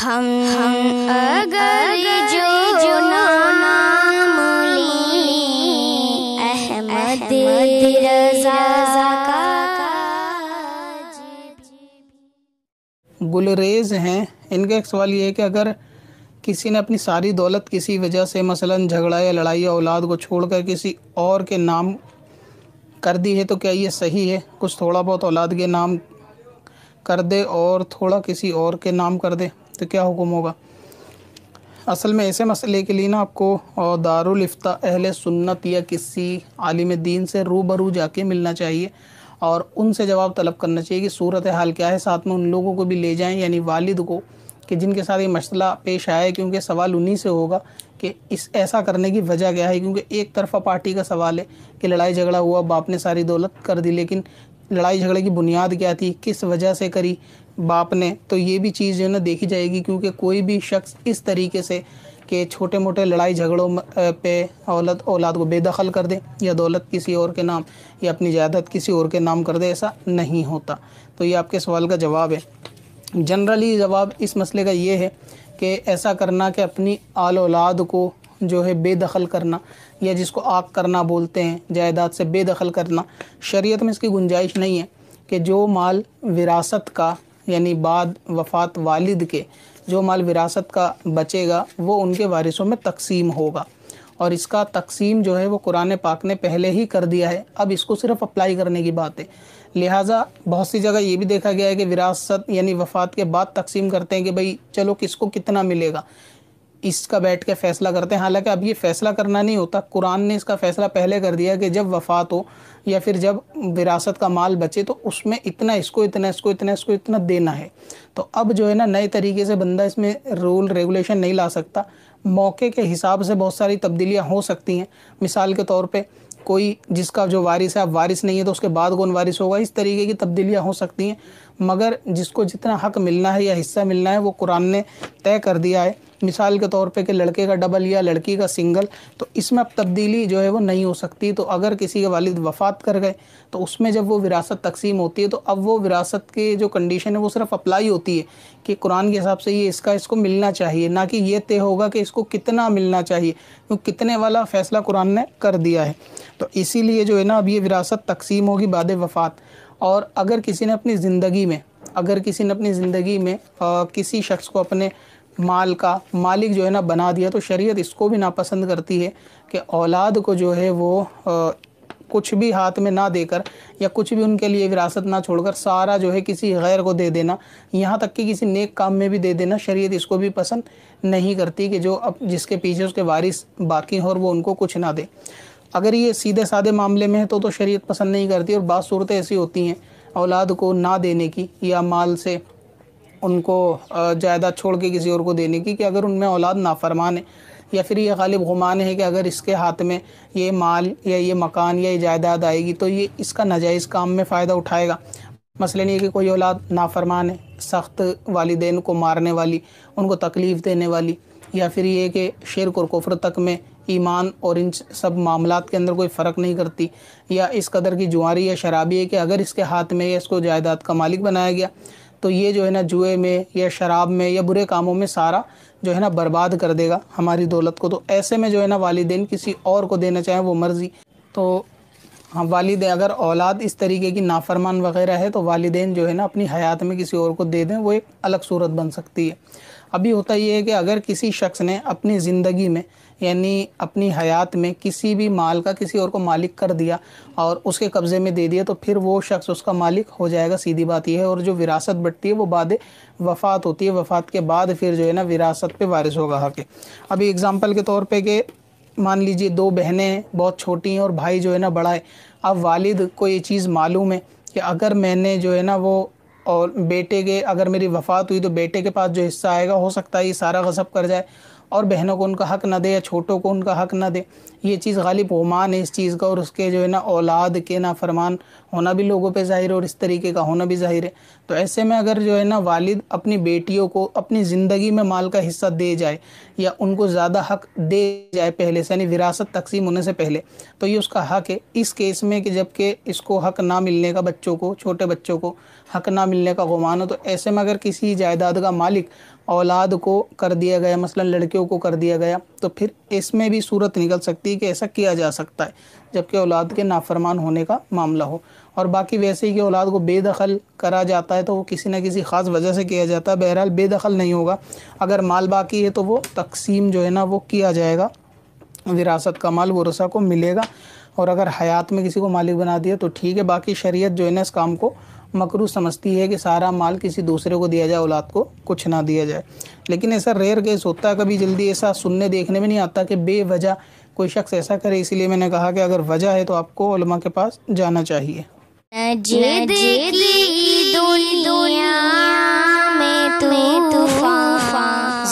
ہم اگر جو نام لیں احمد رضا کا گلریز ہیں، ان کا ایک سوال یہ ہے کہ اگر کسی نے اپنی ساری دولت کسی وجہ سے مثلاً جھگڑا یا لڑائی یا اولاد کو چھوڑ کر کسی اور کے نام کر دی ہے تو کیا یہ صحیح ہے؟ کچھ تھوڑا بہت اولاد کے نام کر دے اور تھوڑا کسی اور کے نام کر دے تو کیا حکم ہوگا؟ اصل میں ایسے مسئلے کے لیے نا آپ کو دارالافتاء اہل سنت یا کسی عالم دین سے روبرو جا کے ملنا چاہیے اور ان سے جواب طلب کرنا چاہیے کہ صورتحال کیا ہے، ساتھ میں ان لوگوں کو بھی لے جائیں یعنی والد کو، کہ جن کے ساتھ یہ مسئلہ پیش آیا ہے، کیونکہ سوال انہی سے ہوگا کہ ایسا کرنے کی وجہ کیا ہے، کیونکہ ایک طرفہ پارٹی کا سوال ہے کہ لڑائی جھگڑا ہوا، باپ نے ساری دولت کر دی، لیکن لڑائی جھگڑے کی بنیاد کیا تھی، کس وجہ سے کری باپ نے، تو یہ بھی چیز جو ہے نا دیکھی جائے گی، کیونکہ کوئی بھی شخص اس طریقے سے کہ چھوٹے موٹے لڑائی جھگڑوں پہ اولاد کو بے دخل کر دے یا دولت کسی اور کے نام یا اپنی جائیداد کسی اور کے نام کر دے، ایسا نہیں ہوتا۔ تو یہ آپ کے سوال کا جواب ہے۔ جنرلی جواب اس مسئلے کا یہ ہے کہ ایسا کرنا کہ اپنی آل اولاد کو جو ہے بے دخل کرنا یا جس کو عاق کرنا بولتے ہیں، جائیداد سے بے دخل کرنا، شریعت میں اس کی گنجائش نہیں ہے کہ جو مال وراثت کا یعنی بعد وفات والد کے جو مال وراثت کا بچے گا وہ ان کے وارثوں میں تقسیم ہوگا، اور اس کا تقسیم جو ہے وہ قرآن پاک نے پہلے ہی کر دیا ہے، اب اس کو صرف اپلائی کرنے کی بات ہے۔ لہٰذا بہت سی جگہ یہ بھی دیکھا گیا ہے کہ وراثت یعنی وفات کے بعد تقسیم کرتے ہیں کہ بھئی چلو کس کو کتنا ملے گا، اس کا بیٹھ کے فیصلہ کرتے ہیں، حالانکہ اب یہ فیصلہ کرنا نہیں ہوتا، قرآن نے اس کا فیصلہ پہلے کر دیا کہ جب وفات ہو یا پھر جب وراثت کا مال بچے تو اس میں اتنا اس کو اتنا اس کو اتنا اس کو اتنا دینا ہے۔ تو اب جو ہے نا نئے طریقے سے بندہ اس میں رول ریگولیشن نہیں لا سکتا، موقع کے حساب سے بہت ساری تبدیلیاں ہو سکتی ہیں۔ مثال کے طور پہ کوئی جس کا جو وارث ہے اب وارث نہیں ہے تو اس کے بعد کون وارث ہوگا، اس طریقے کی تبدیلیاں ہو سکتی ہیں، مگر جس کو جتنا حق ملنا ہے یا حصہ ملنا ہے وہ قرآن نے طے کر دیا ہے۔ مثال کے طور پہ کہ لڑکے کا ڈبل یا لڑکی کا سنگل، تو اس میں اب تبدیلی جو ہے وہ نہیں ہو سکتی۔ تو اگر کسی کے والد وفات کر گئے تو اس میں جب وہ وراثت تقسیم ہوتی ہے تو اب وہ وراثت کی جو کنڈیشن ہے وہ صرف اپلائی ہوتی ہے کہ قرآن کے حساب سے یہ اس کو ملنا چاہیے، نہ کہ یہ طے ہوگا کہ اس کو کتنا ملنا چاہیے، کیونکہ کتنے والا فیصلہ قرآن نے کر دیا ہے۔ تو اسی لیے جو ہے نا اب یہ وراثت تقسیم ہوگی بعد وفات۔ اور اگر کسی نے اپنی زندگی میں کسی شخص کو اپنے مال کا مالک جو ہے نا بنا دیا تو شریعت اس کو بھی ناپسند کرتی ہے کہ اولاد کو جو ہے وہ کچھ بھی ہاتھ میں نہ دے کر یا کچھ بھی ان کے لیے وراثت نہ چھوڑ کر سارا جو ہے کسی غیر کو دے دینا، یہاں تک کہ کسی نیک کام میں بھی دے دینا، شریعت اس کو بھی پسند نہیں کرتی کہ جو اب جس کے پیچھے اس کے وارث باقی ہوں اور وہ ان کو کچھ نہ دے۔ اگر یہ سیدھے سادے معاملے میں ہے تو شریعت پسند نہیں کرتی، اور بعض صورتیں ایسی ہوتی ہیں اولاد کو نہ دینے کی یا مال سے ان کو جائیداد چھوڑ کے کسی اور کو دینے کی، کہ اگر ان میں اولاد نافرمان ہے یا پھر یہ غالب گمان ہے کہ اگر اس کے ہاتھ میں یہ مال یا یہ مکان یا یہ جائیداد آئے گی تو یہ اس کا ناجائز کام میں فائدہ اٹھائے گا۔ مثلاً یہ کہ کوئی اولاد نافرمان ہے، سخت والدین کو مارنے والی، ان کو تکلیف دینے والی، یا پھر یہ کہ شرک اور کفر تک میں ایمان اور ان سب معاملات کے اندر کوئی فرق نہیں کرتی، یا اس قدر کی جواری یا شرابی ہے کہ اگر اس کے ہاتھ میں یا اس کو جائیداد کا مالک بنایا گیا تو یہ جو ہے نا جوئے میں یا شراب میں یا برے کاموں میں سارا جو ہے نا برباد کر دے گا ہماری دولت کو۔ تو ایسے میں جو ہے نا والدین کسی اور کو دینا چاہیں وہ مرضی، تو والد اگر اولاد اس طریقے کی نافرمان وغیرہ ہے تو والدین جو ہے نا اپنی حیات میں کسی اور کو دے دیں، وہ ایک الگ صورت بن سکتی ہے۔ ابھی ہوتا یہ ہے کہ اگر کسی شخص نے اپنی زندگی میں یعنی اپنی حیات میں کسی بھی مال کا کسی اور کو مالک کر دیا اور اس کے قبضے میں دے دیا تو پھر وہ شخص اس کا مالک ہو جائے گا، سیدھی بات یہ ہے، اور جو وراثت بٹتی ہے وہ بعد وفات ہوتی ہے، وفات کے بعد پھر جو ہے نا وراثت پہ وارث ہوگا حق ہے۔ ابھی اگزامپل کے طور پہ کہ مان لیجئے دو بہنیں ہیں بہت چھوٹی ہیں اور بھائی جو ہے نا بڑا ہے، اب والد کو یہ چیز معلوم ہے کہ اگر میں نے جو ہے نا وہ اور بیٹے کے اگر میری وفات ہوئی تو بیٹے کے پاس جو حصہ آئے گا ہو سکتا ہے یہ سارا غصب کر جائے اور بہنوں کو ان کا حق نہ دے یا چھوٹوں کو ان کا حق نہ دے، یہ چیز غالب گمان ہے اس چیز کا، اور اس کے جو ہے نا اولاد کے نافرمان ہونا بھی لوگوں پہ ظاہر ہے اور اس طریقے کا ہونا بھی ظاہر ہے۔ تو ایسے میں اگر جو ہے نا والد اپنی بیٹیوں کو اپنی زندگی میں مال کا حصہ دے جائے یا ان کو زیادہ حق دے جائے پہلے سے، یعنی وراثت تقسیم ہونے سے پہلے، تو یہ اس کا حق ہے۔ اس کیس میں کہ جب کہ اس کو حق نہ ملنے کا، بچوں کو، چھوٹے بچوں کو حق نہ ملنے کا گمان ہو، تو ایسے میں اگر کسی جائیداد کا مالک اولاد کو کر دیا گیا، مثلا لڑکیوں کو کر دیا گیا، تو پھر اس میں بھی صورت نکل سکتی ہے کہ ایسا کیا جا سکتا ہے جبکہ اولاد کے نافرمان ہونے کا معاملہ ہو۔ اور باقی ویسے ہی کہ اولاد کو بے دخل کرا جاتا ہے تو وہ کسی نہ کسی خاص وجہ سے کیا جاتا ہے، بہرحال بے دخل نہیں ہوگا۔ اگر مال باقی ہے تو وہ تقسیم جو ہے نا وہ کیا جائے گا، وراثت کا مال ورثہ کو ملے گا، اور اگر حیات میں کسی کو مالک بنا دیا تو ٹھیک ہے۔ باقی شریعت جو ہے نا اس کام کو مکروہ سمجھتی ہے کہ سارا مال کسی دوسرے کو دیا جائے، اولاد کو کچھ نہ دیا جائے۔ لیکن ایسا ریئر کیس ہوتا ہے، کبھی جلدی ایسا سننے دیکھنے میں نہیں آتا کہ بے وجہ کوئی شخص ایسا کرے، اسی لیے میں نے کہا کہ اگر وجہ ہے تو آپ کو علماء کے پاس جانا چاہیے۔ نجد کی دنیا میں طوفان